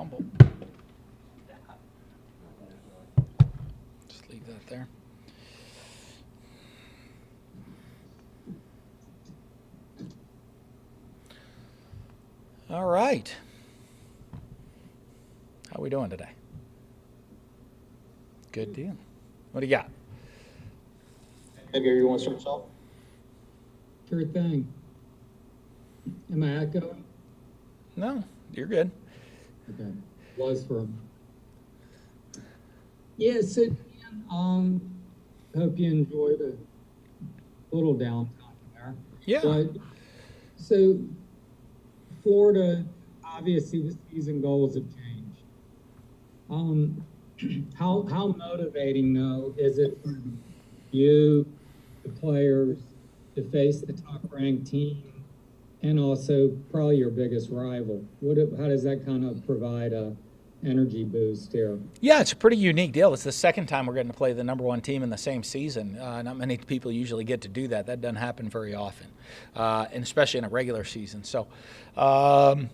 fumble. Just leave that there. All right. How are we doing today? Good deal. What do you got? Hey, Gary, you want to start us off? Sure thing. Am I echoing? No, you're good. Okay. Was from. Yeah, so hope you enjoyed a little downtime there. Yeah. But so Florida, obviously the season goals have changed. How motivating though is it for you, the players, to face the top ranked team and also probably your biggest rival? How does that kind of provide a energy boost here? Yeah, it's a pretty unique deal. It's the second time we're getting to play the number one team in the same season. Not many people usually get to do that. That doesn't happen very often, and especially in a regular season. So I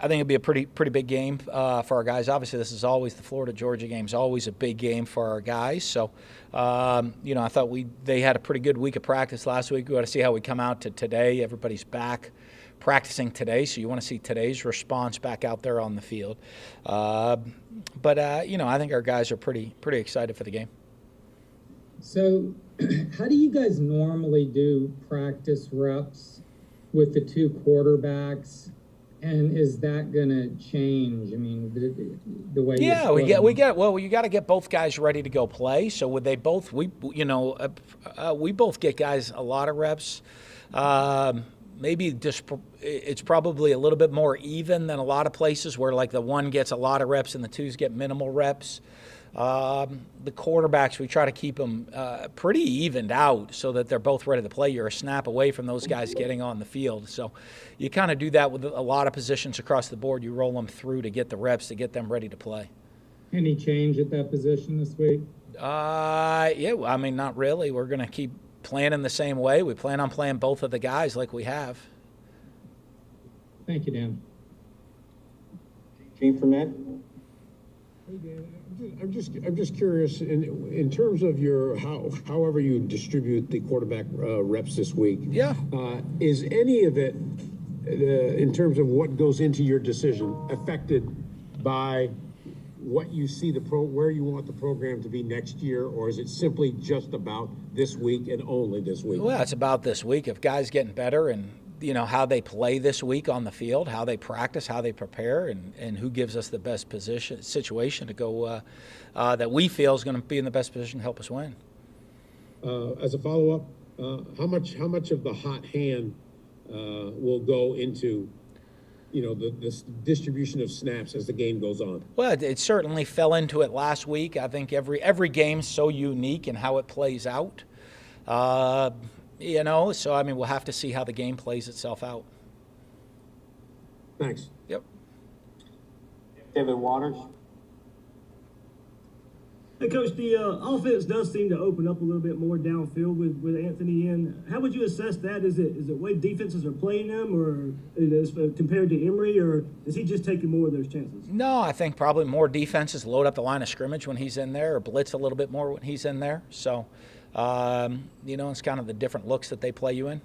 think it'd be a pretty big game for our guys. Obviously, this is always the Florida-Georgia game is always a big game for our guys. So, I thought they had a pretty good week of practice last week. We got to see how we come out to today. Everybody's back practicing today, so you want to see today's response back out there on the field. But I think our guys are pretty excited for the game. So, how do you guys normally do practice reps with the two quarterbacks? And is that going to change? I mean, the way we get. Well, you got to get both guys ready to go play. So would they both? We both get guys a lot of reps. Maybe it's probably a little bit more even than a lot of places where like the one gets a lot of reps and the twos get minimal reps. The quarterbacks, we try to keep them pretty evened out so that they're both ready to play. You're a snap away from those guys getting on the field. So you kind of do that with a lot of positions across the board. You roll them through to get the reps to get them ready to play. Any change at that position this week? Not really. We're going to keep playing in the same way. We plan on playing both of the guys like we have. Thank you, Dan. Gene for Matt. Hey, Dan. I'm just curious in terms of however you distribute the quarterback reps this week. Yeah. Is any of it in terms of what goes into your decision affected by what you see where you want the program to be next year, or is it simply just about this week and only this week? Well, it's about this week. If guys getting better and how they play this week on the field, how they practice, how they prepare, and who gives us the best situation to go that we feel is going to be in the best position to help us win. As a follow-up, how much of the hot hand will go into the distribution of snaps as the game goes on? Well, it certainly fell into it last week. I think every game's so unique in how it plays out. So we'll have to see how the game plays itself out. Thanks. Yep. David Waters. Hey, Coach, the offense does seem to open up a little bit more downfield with Anthony in. How would you assess that? Is it the way defenses are playing them, or is compared to Emory, or is he just taking more of those chances? No, I think probably more defenses load up the line of scrimmage when he's in there, or blitz a little bit more when he's in there. So, it's kind of the different looks that they play you in.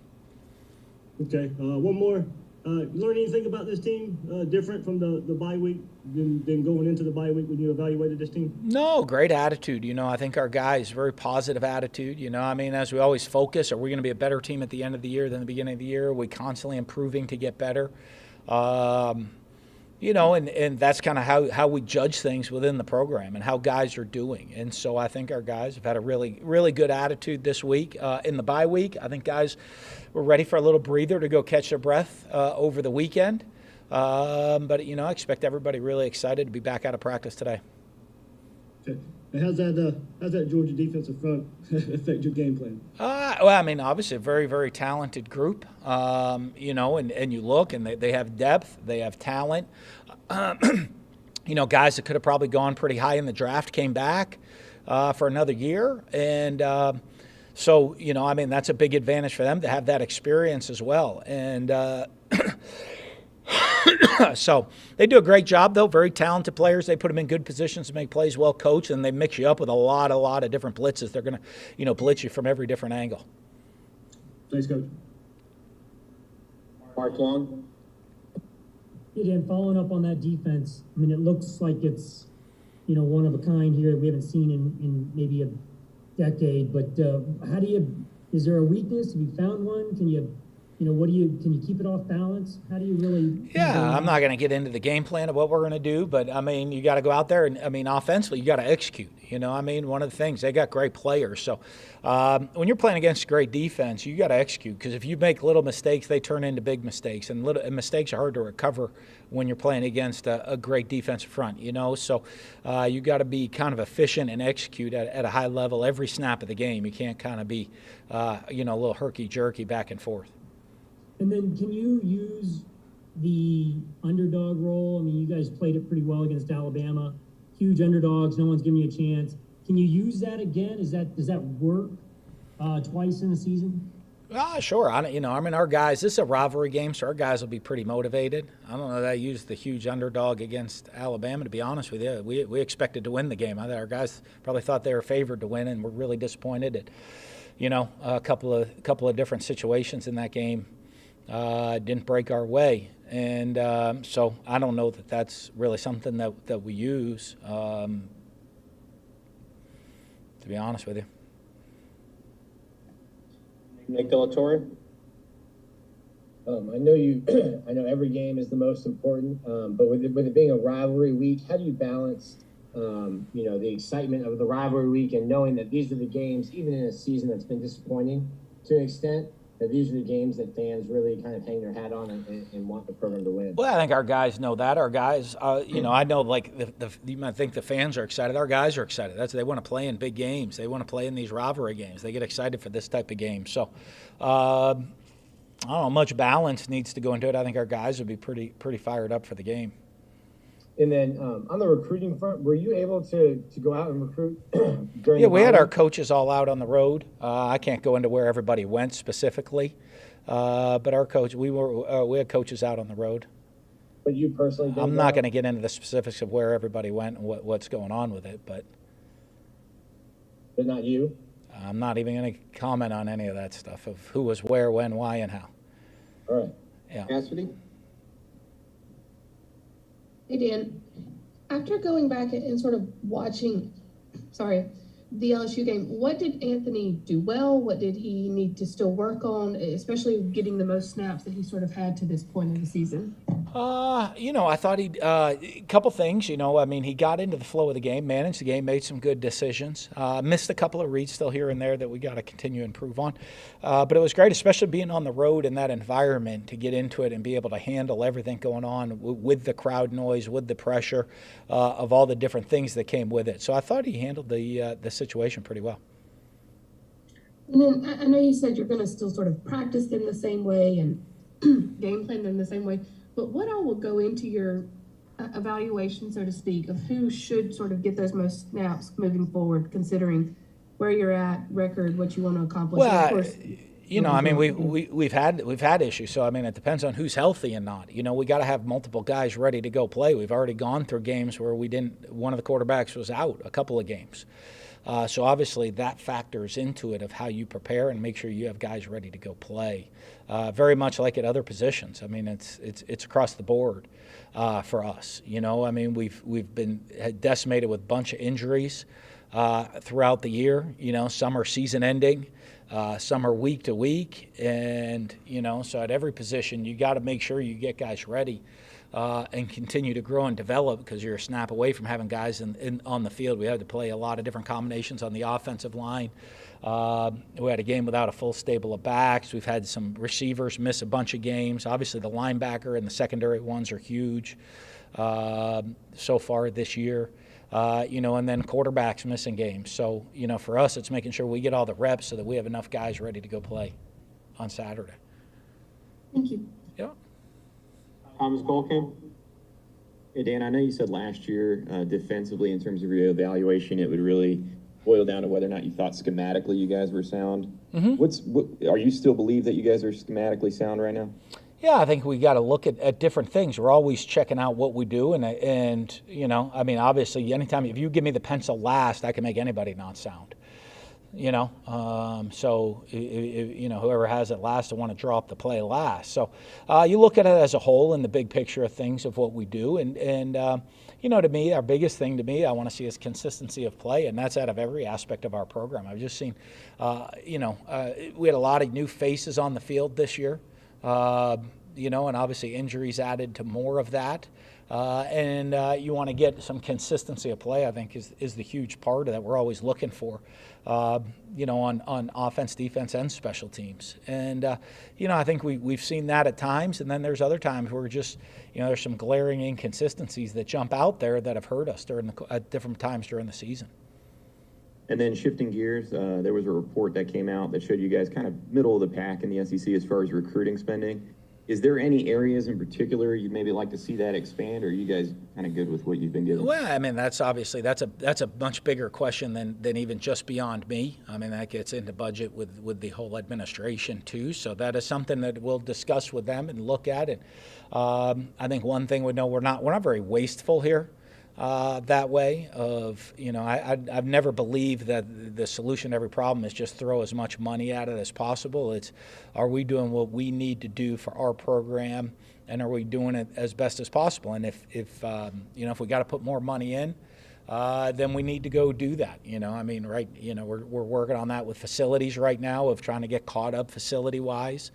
Okay, one more. You learn anything about this team different from the bye week than going into the bye week when you evaluated this team? No, great attitude. I think our guys, very positive attitude. As we always focus, are we going to be a better team at the end of the year than the beginning of the year? Are we constantly improving to get better? And that's kind of how we judge things within the program and how guys are doing. And so I think our guys have had a really, really good attitude this week. In the bye week, I think guys were ready for a little breather to go catch their breath over the weekend. But I expect everybody really excited to be back out of practice today. Okay. And how's that Georgia defensive front affect your game plan? Obviously a very, very talented group, and you look and they have depth, they have talent. Guys that could have probably gone pretty high in the draft came back for another year. And that's a big advantage for them to have that experience as well. And So they do a great job, though. Very talented players. They put them in good positions to make plays, well coached, and they mix you up with a lot of different blitzes. They're going to, blitz you from every different angle. Thanks, Coach. Mark Long? Yeah, Dan, following up on that defense, I mean, it looks like it's, one of a kind here that we haven't seen in maybe a decade, but is there a weakness? Have you found one? Can you keep it off balance? How do you really? Yeah, I'm not going to get into the game plan of what we're going to do, but you got to go out there and, offensively, you got to execute. One of the things, they got great players. So when you're playing against a great defense, you got to execute, because if you make little mistakes, they turn into big mistakes, and mistakes are hard to recover when you're playing against a great defensive front. So you got to be kind of efficient and execute at a high level every snap of the game. You can't kind of be, a little herky-jerky back and forth. And then can you use the underdog role? I mean, you guys played it pretty well against Alabama. Huge underdogs, no one's giving you a chance. Can you use that again? Does that work twice in the season? Sure. Our guys, this is a rivalry game, so our guys will be pretty motivated. I don't know that I used the huge underdog against Alabama, to be honest with you. We expected to win the game. I think our guys probably thought they were favored to win, and were really disappointed at, a couple of different situations in that game. Didn't break our way, and so I don't know that that's really something that we use, to be honest with you. Nick Delatorre? I know every game is the most important, but with it being a rivalry week, how do you balance, the excitement of the rivalry week and knowing that these are the games, even in a season that's been disappointing to an extent, that these are the games that fans really kind of hang their hat on and want the program to win? Well, I think our guys know that. Our guys, I know, like, you might think the fans are excited. Our guys are excited. They want to play in big games. They want to play in these rivalry games. They get excited for this type of game. So, I don't know, much balance needs to go into it. I think our guys would be pretty fired up for the game. And then on the recruiting front, were you able to go out and recruit during? Yeah, we had our coaches all out on the road. I can't go into where everybody went specifically, but our coach, we had coaches out on the road. But you personally didn't? I'm not going to get into the specifics of where everybody went and what's going on with it, but not you? I'm not even going to comment on any of that stuff of who was where, when, why, and how. All right. Yeah. Cassidy? Hey, Dan, after going back and sort of watching, the LSU game, what did Anthony do well? What did he need to still work on, especially getting the most snaps that he sort of had to this point in the season? I thought a couple things, he got into the flow of the game, managed the game, made some good decisions, missed a couple of reads still here and there that we got to continue to improve on. But it was great, especially being on the road in that environment, to get into it and be able to handle everything going on with the crowd noise, with the pressure of all the different things that came with it. So I thought he handled the situation pretty well. And then I know you said you're going to still sort of practice them the same way and game plan them the same way, but what all will go into your evaluation, so to speak, of who should sort of get those most snaps moving forward, considering where you're at, record, what you want to accomplish? Well, of course, we've had issues. So it depends on who's healthy and not. We got to have multiple guys ready to go play. We've already gone through games where one of the quarterbacks was out a couple of games. So obviously that factors into it of how you prepare and make sure you have guys ready to go play. Very much like at other positions. It's across the board for us. We've been decimated with a bunch of injuries throughout the year. Some are season ending, some are week to week, and so at every position you got to make sure you get guys ready. And continue to grow and develop, because you're a snap away from having guys on the field. We had to play a lot of different combinations on the offensive line. We had a game without a full stable of backs. We've had some receivers miss a bunch of games. Obviously, the linebacker and the secondary ones are huge so far this year. And then quarterbacks missing games. So, for us, it's making sure we get all the reps so that we have enough guys ready to go play on Saturday. thank you. Yeah. Thomas Golkin? Hey, Dan, I know you said last year defensively, in terms of your evaluation, it would really boil down to whether or not you thought schematically you guys were sound. Mm-hmm. Are you still believe that you guys are schematically sound right now? Yeah, I think we got to look at different things. We're always checking out what we do, and I mean, obviously, anytime if you give me the pencil last, I can make anybody not sound. Whoever has it last, I want to draw up the play last. So you look at it as a whole in the big picture of things of what we do, and to me, our biggest thing to me, I want to see is consistency of play, and that's out of every aspect of our program. I've just seen, we had a lot of new faces on the field this year. And obviously injuries added to more of that. You want to get some consistency of play, I think, is the huge part of that we're always looking for, on offense, defense, and special teams. And, I think we've seen that at times, and then there's other times where just, there's some glaring inconsistencies that jump out there that have hurt us at different times during the season. And then shifting gears, there was a report that came out that showed you guys kind of middle of the pack in the SEC as far as recruiting spending. Is there any areas in particular you'd maybe like to see that expand, or are you guys kind of good with what you've been doing? Well, I mean, that's a much bigger question than even just beyond me. I mean, that gets into budget with the whole administration too. So that is something that we'll discuss with them and look at it. I think one thing we know, we're not very wasteful here. That way of, I've never believed that the solution to every problem is just throw as much money at it as possible. It's, are we doing what we need to do for our program, and are we doing it as best as possible? And if we got to put more money in, then we need to go do that. We're working on that with facilities right now of trying to get caught up facility-wise.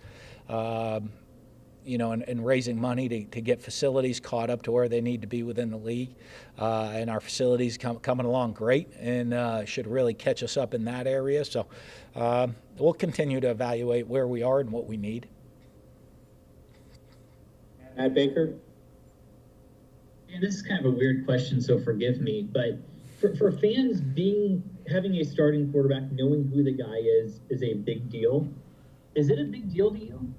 And raising money to get facilities caught up to where they need to be within the league. And our facilities coming along great and should really catch us up in that area. So we'll continue to evaluate where we are and what we need. Matt Baker? Yeah, this is kind of a weird question, so forgive me. But for fans, having a starting quarterback, knowing who the guy is a big deal. Is it a big deal to you?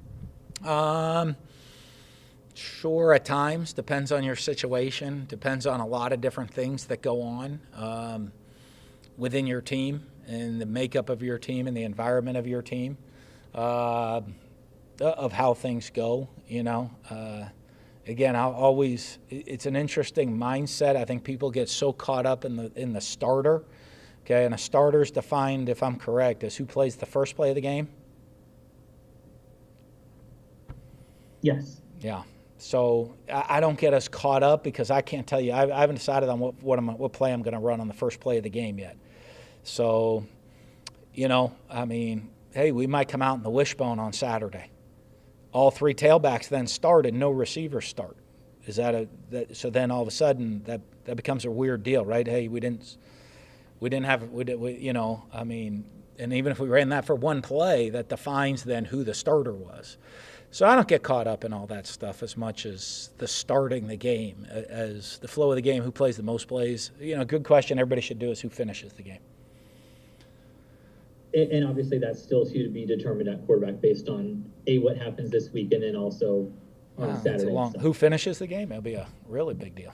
Sure, at times. Depends on your situation. Depends on a lot of different things that go on within your team and the makeup of your team and the environment of your team, of how things go. Again, it's an interesting mindset. I think people get so caught up in the starter. Okay, and a starter is defined, if I'm correct, as who plays the first play of the game. Yes. Yeah. So I don't get us caught up because I can't tell you. I haven't decided on what play I'm going to run on the first play of the game yet. So, hey, we might come out in the wishbone on Saturday. All three tailbacks then start and no receivers start. Is so then all of a sudden that becomes a weird deal, right? Hey, we didn't have, and even if we ran that for one play, that defines then who the starter was. So I don't get caught up in all that stuff as much as the starting the game, as the flow of the game, who plays the most plays. Good question everybody should do is who finishes the game. And obviously that's still to be determined at quarterback based on what happens this week and then also on Saturday. Who finishes the game? It'll be a really big deal,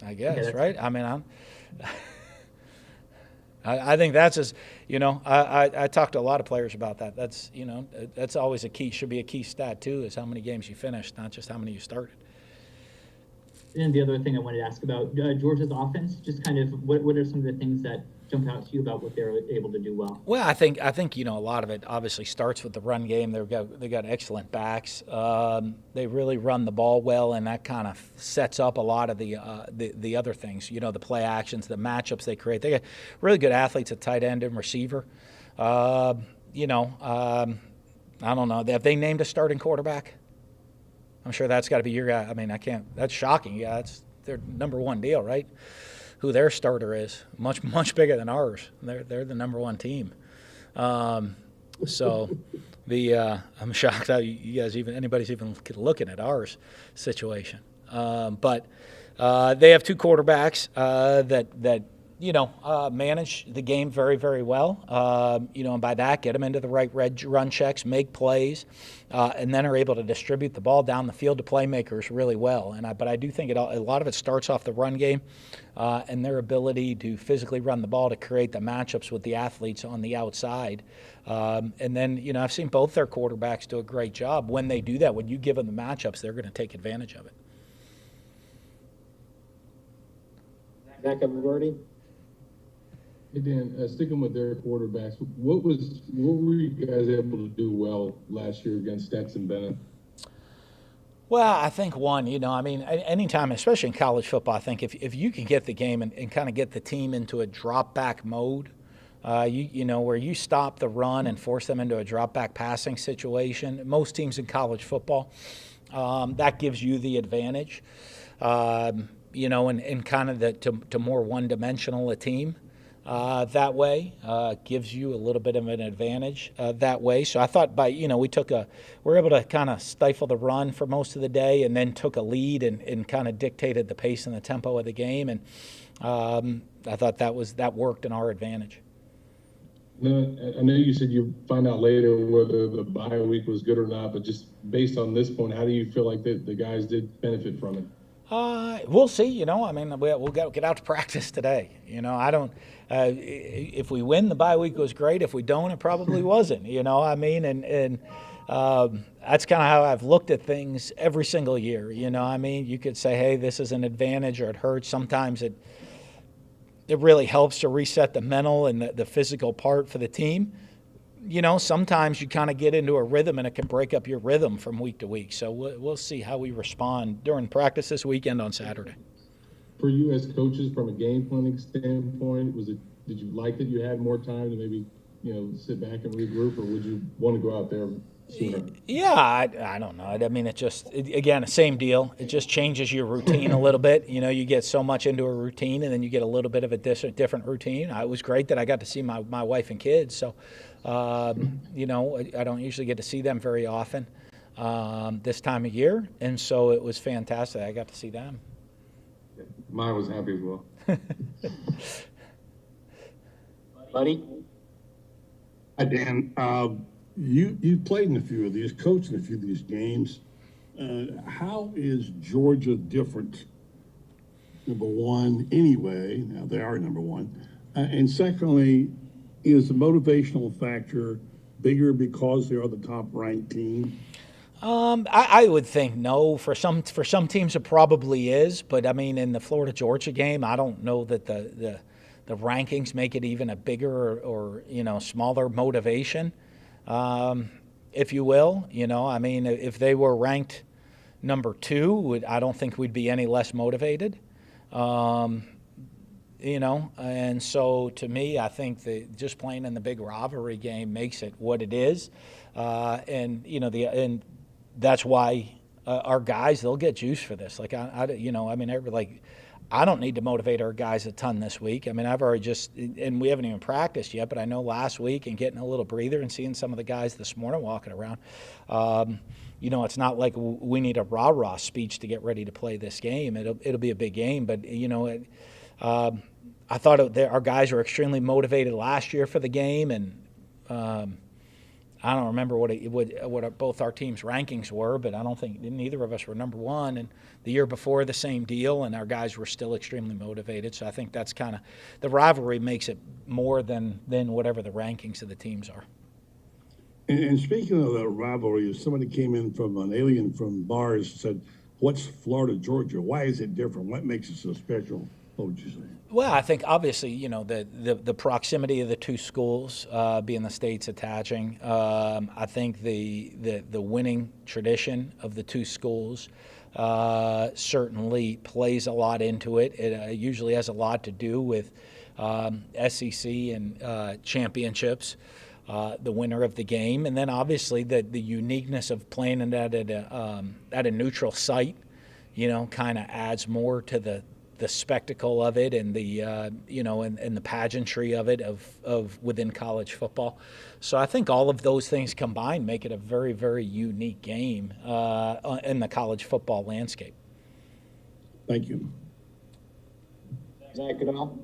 I guess, right? I mean, I think that's I talked to a lot of players about that. That's always a key, should be a key stat too, is how many games you finished, not just how many you started. And the other thing I wanted to ask about Georgia's offense, just kind of what are some of the things that jump out to you about what they're able to do well? Well, I think a lot of it obviously starts with the run game. They got excellent backs. They really run the ball well, and that kind of sets up a lot of the other things. The play actions, the matchups they create. They got really good athletes at tight end and receiver. I don't know. Have they named a starting quarterback? I'm sure that's got to be your guy. I mean, I can't. That's shocking. Yeah, that's their number one deal, right? Who their starter is, much bigger than ours. They're the number one team. So I'm shocked how you guys anybody's even looking at ours situation. But they have two quarterbacks that manage the game very, very well. And by that, get them into the right run checks, make plays, and then are able to distribute the ball down the field to playmakers really well. But I do think a lot of it starts off the run game and their ability to physically run the ball to create the matchups with the athletes on the outside. And then, I've seen both their quarterbacks do a great job. When they do that, when you give them the matchups, they're going to take advantage of it. Zach Evergrody? Hey Dan, sticking with their quarterbacks, what were you guys able to do well last year against Stetson Bennett? Well, I think anytime, especially in college football, I think if you can get the game and kind of get the team into a drop back mode, where you stop the run and force them into a drop back passing situation, most teams in college football, that gives you the advantage, and kind of to more one-dimensional a team. That way gives you a little bit of an advantage that way. So I thought we were able to kind of stifle the run for most of the day, and then took a lead and kind of dictated the pace and the tempo of the game. And I thought that worked in our advantage. No, I know you said you find out later whether the bye week was good or not, but just based on this point, how do you feel like the guys did benefit from it? We'll see. We'll get out to practice today. I don't. If we win, the bye week was great. If we don't, it probably wasn't. And that's kind of how I've looked at things every single year. You could say, hey, this is an advantage, or it hurts. Sometimes it really helps to reset the mental and the physical part for the team. Sometimes you kind of get into a rhythm and it can break up your rhythm from week to week. So we'll see how we respond during practice this weekend on Saturday. For you as coaches, from a game planning standpoint, did you like that you had more time to maybe, sit back and regroup, or would you want to go out there sooner? Yeah, I don't know. Again, the same deal. It just changes your routine a little bit. You get so much into a routine, and then you get a little bit of a different routine. It was great that I got to see my wife and kids. So, I don't usually get to see them very often this time of year, and so it was fantastic. I got to see them. Mine was happy as well. Buddy? Hi, Dan. You played in a few of these, coached in a few of these games. How is Georgia different? Number one, anyway. Now they are number one. And secondly, is the motivational factor bigger because they are the top-ranked team? I would think no. For some teams, it probably is. But in the Florida-Georgia game, I don't know that the rankings make it even a bigger or smaller motivation, if you will. If they were ranked number 2, I don't think we'd be any less motivated. And so to me, I think that just playing in the big rivalry game makes it what it is, and that's why our guys, they'll get juice for this. I don't need to motivate our guys a ton this week. I've already and we haven't even practiced yet, but I know last week and getting a little breather and seeing some of the guys this morning walking around, it's not like we need a rah-rah speech to get ready to play this game. It'll be a big game, but I thought our guys were extremely motivated last year for the game, and I don't remember what both our teams' rankings were, but I don't think neither of us were number 1. And the year before, the same deal, and our guys were still extremely motivated. So I think that's kind of the rivalry makes it more than whatever the rankings of the teams are. And speaking of that rivalry, if somebody came in from an alien from bars and said, "What's Florida, Georgia? Why is it different? What makes it so special?" What would you say? Well, I think obviously, the proximity of the two schools, being the states attaching. I think the winning tradition of the two schools certainly plays a lot into it. It usually has a lot to do with SEC and championships, the winner of the game, and then obviously the uniqueness of playing at a neutral site, kind of adds more to the spectacle of it and the and the pageantry of it of within college football. So I think all of those things combined make it a very, very unique game in the college football landscape. Thank you. Zach Goodall?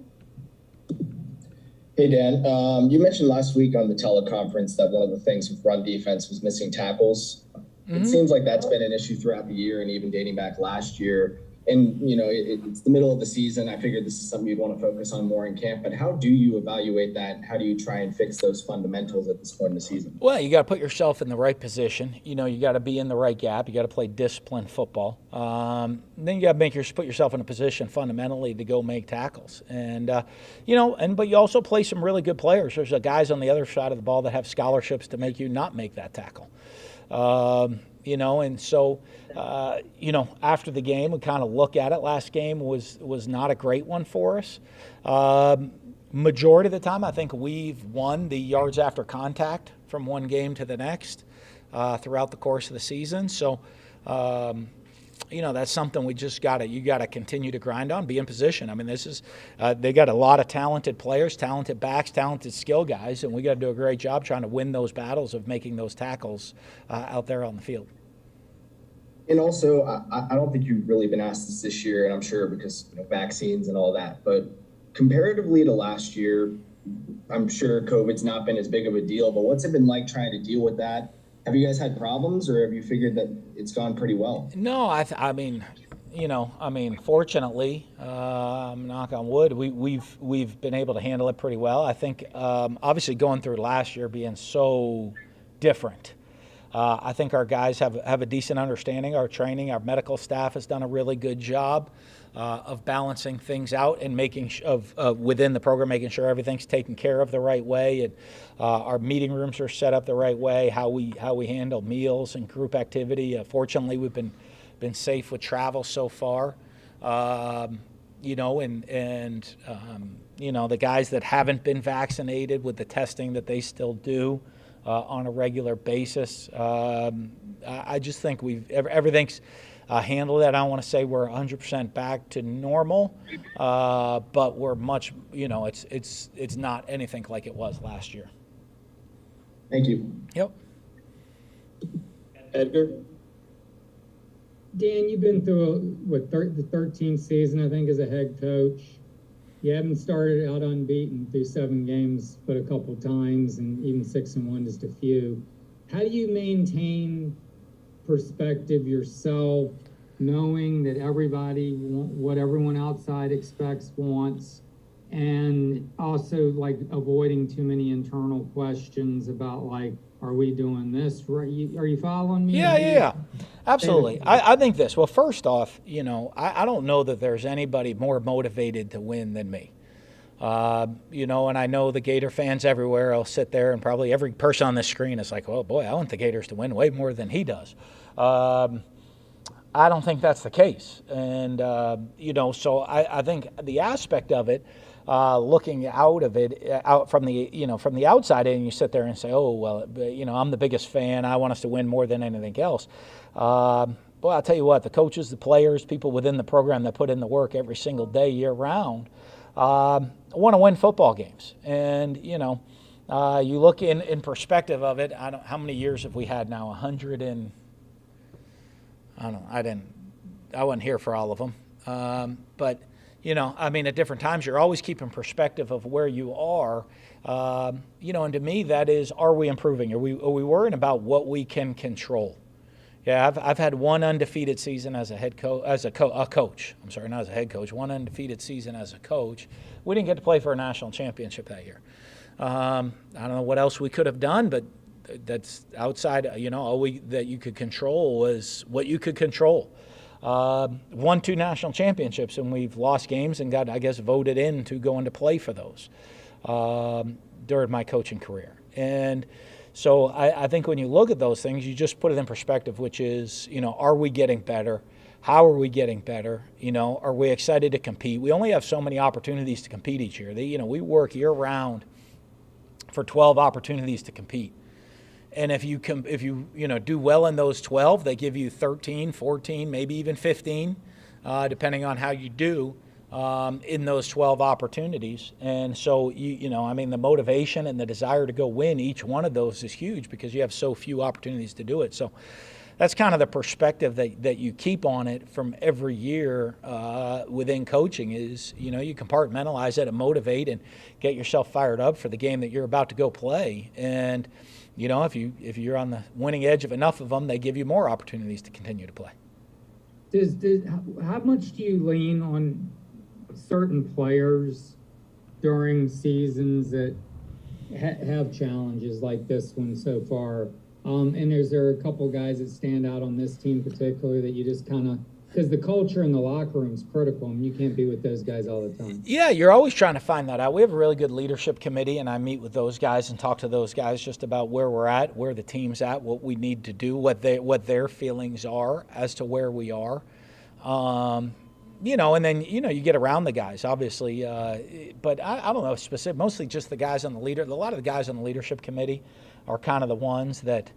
Hey, Dan. You mentioned last week on the teleconference that one of the things with run defense was missing tackles. It seems like that's been an issue throughout the year and even dating back last year. And, it's the middle of the season. I figured this is something you'd want to focus on more in camp. But how do you evaluate that? How do you try and fix those fundamentals at this point in the season? Well, you got to put yourself in the right position. You got to be in the right gap. You got to play disciplined football. Then you got to put yourself in a position fundamentally to go make tackles. And but you also play some really good players. There's guys on the other side of the ball that have scholarships to make you not make that tackle. And so, after the game, we kind of look at it. Last game was not a great one for us. Majority of the time, I think we've won the yards after contact from one game to the next throughout the course of the season. So, that's something you got to continue to grind on, be in position. I mean, they got a lot of talented players, talented backs, talented skill guys, and we got to do a great job trying to win those battles of making those tackles out there on the field. And also, I don't think you've really been asked this year, and I'm sure because vaccines and all that, but comparatively to last year, I'm sure COVID's not been as big of a deal, but what's it been like trying to deal with that? Have you guys had problems, or have you figured that it's gone pretty well? No, fortunately, knock on wood, we've been able to handle it pretty well. I think, obviously, going through last year being so different, I think our guys have a decent understanding. Our training, our medical staff has done a really good job of balancing things out and within the program, making sure everything's taken care of the right way, and our meeting rooms are set up the right way. How we handle meals and group activity. Fortunately, we've been safe with travel so far. The guys that haven't been vaccinated with the testing that they still do on a regular basis. I just think everything's handled that. I don't want to say we're 100% back to normal, but we're much, it's not anything like it was last year. Thank you. Yep. Edgar? Dan, you've been through the 13th season, I think, as a head coach. You haven't started out unbeaten through 7 games, but a couple times, and even 6-1, just a few. How do you maintain perspective yourself, knowing that what everyone outside expects, wants, and also avoiding too many internal questions about are we doing this right? Are you following me? Yeah. Absolutely. I think this. Well, first off, I don't know that there's anybody more motivated to win than me. And I know the Gator fans everywhere will sit there, and probably every person on this screen is like, oh boy, I want the Gators to win way more than he does. I don't think that's the case. And, so I think the aspect of it, looking out from the outside in, you sit there and say, oh, well, I'm the biggest fan. I want us to win more than anything else. Well, I'll tell you what, the coaches, the players, people within the program that put in the work every single day, year round, want to win football games. And, you look in perspective of it, how many years have we had now? 100 and, I wasn't here for all of them. But, at different times, you're always keeping perspective of where you are. And to me, that is, are we improving? Are we worrying about what we can control? Yeah, I've had one undefeated season as a head coach, coach. I'm sorry, not as a head coach. One undefeated season as a coach. We didn't get to play for a national championship that year. I don't know what else we could have done, but that's outside. All that you could control was what you could control. Won 2 national championships, and we've lost games and got, I guess, voted in to go into play for those during my coaching career. And so I think when you look at those things, you just put it in perspective, which is, are we getting better? How are we getting better? Are we excited to compete? We only have so many opportunities to compete each year. We work year round for 12 opportunities to compete. And if you do well in those 12, they give you 13, 14, maybe even 15, depending on how you do in those 12 opportunities. And so, the motivation and the desire to go win each one of those is huge because you have so few opportunities to do it. So, that's kind of the perspective that you keep on it from every year within coaching is, you compartmentalize it and motivate and get yourself fired up for the game that you're about to go play. And, if you're on the winning edge of enough of them, they give you more opportunities to continue to play. How much do you lean on certain players during seasons that have challenges like this one so far? And is there a couple guys that stand out on this team particularly that you just kind of, because the culture in the locker room is critical, and you can't be with those guys all the time. Yeah, you're always trying to find that out. We have a really good leadership committee, and I meet with those guys and talk to those guys just about where we're at, where the team's at, what we need to do, what their feelings are as to where we are. And then, you get around the guys, obviously. But I don't know, specific, mostly just the guys on the leader. A lot of the guys on the leadership committee are kind of the ones that,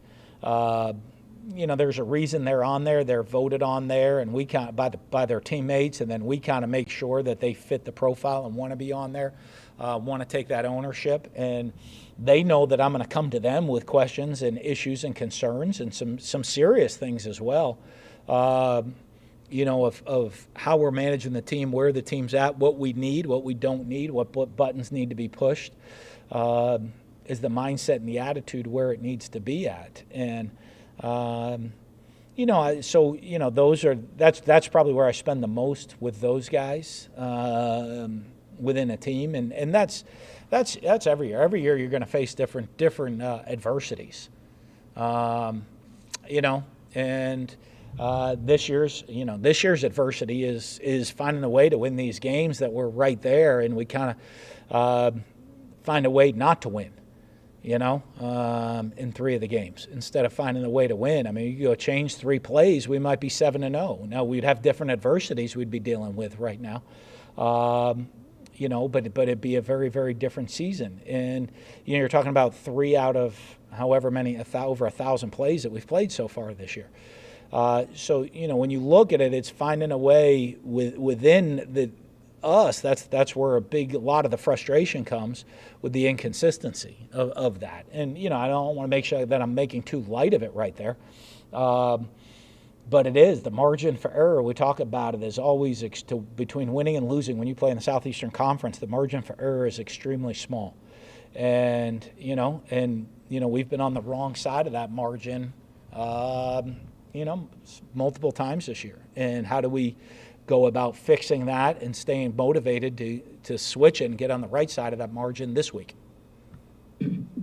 there's a reason they're on there. They're voted on there, and we kind of, by their teammates, and then we kind of make sure that they fit the profile and want to be on there, want to take that ownership. And they know that I'm going to come to them with questions and issues and concerns and some serious things as well. Of how we're managing the team, where the team's at, what we need, what we don't need, what buttons need to be pushed, is the mindset and the attitude where it needs to be at. And, that's probably where I spend the most with those guys within a team. And that's every year. Every year you're going to face different adversities, and this year's adversity is finding a way to win these games that we're right there, and we kind of find a way not to win, in 3 of the games instead of finding a way to win. I mean, you go change 3 plays, we might be 7-0. Now we'd have different adversities we'd be dealing with right now, but it'd be a very, very different season. And you're talking about 3 out of however many, over 1,000 plays that we've played so far this year. So when you look at it, it's finding a way within us. That's where a lot of the frustration comes with the inconsistency of that. And I don't want to make sure that I'm making too light of it right there, but it is the margin for error. We talk about it as always between winning and losing. When you play in the Southeastern Conference, the margin for error is extremely small, and we've been on the wrong side of that margin. Multiple times this year. And how do we go about fixing that and staying motivated to switch it and get on the right side of that margin this week?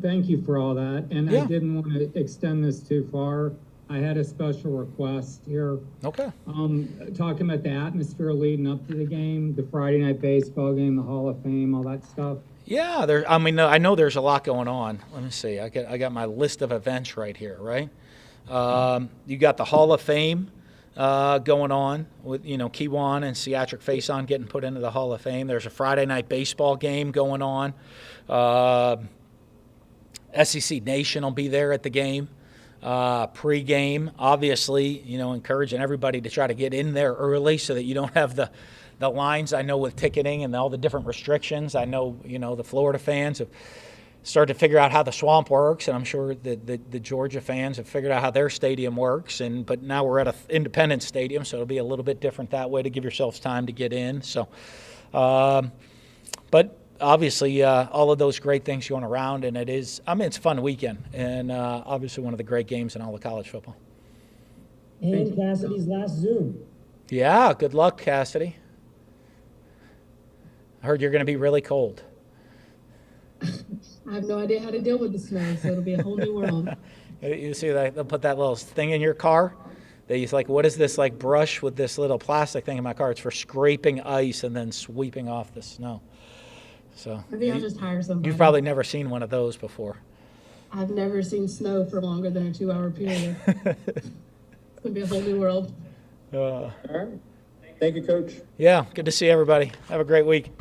Thank you for all that. And yeah. I didn't want to extend this too far. I had a special request here. Okay. Talking about the atmosphere leading up to the game, the Friday night baseball game, the Hall of Fame, all that stuff. Yeah, I know there's a lot going on. Let me see. I got my list of events right here, right? You got the Hall of Fame going on with Kiwan and Seatric Faison getting put into the Hall of Fame. There's a Friday night baseball game going on. SEC Nation will be there at the game. Pre-game, obviously, encouraging everybody to try to get in there early so that you don't have the lines. I know with ticketing and all the different restrictions. I know the Florida fans have started to figure out how the Swamp works, and I'm sure the Georgia fans have figured out how their stadium works. But now we're at an independent stadium, so it'll be a little bit different that way to give yourselves time to get in. So, but obviously, all of those great things going around, and it's a fun weekend, and obviously one of the great games in all of college football. And Cassidy's last Zoom. Yeah, good luck, Cassidy. I heard you're going to be really cold. I have no idea how to deal with the snow, so it'll be a whole new world. You see, they'll put that little thing in your car. He's like, what is this, like, brush with this little plastic thing in my car? It's for scraping ice and then sweeping off the snow. So Maybe I'll just hire somebody. You've probably never seen one of those before. I've never seen snow for longer than a 2-hour period. It's going to be a whole new world. All right. Thank you, Coach. Yeah, good to see everybody. Have a great week.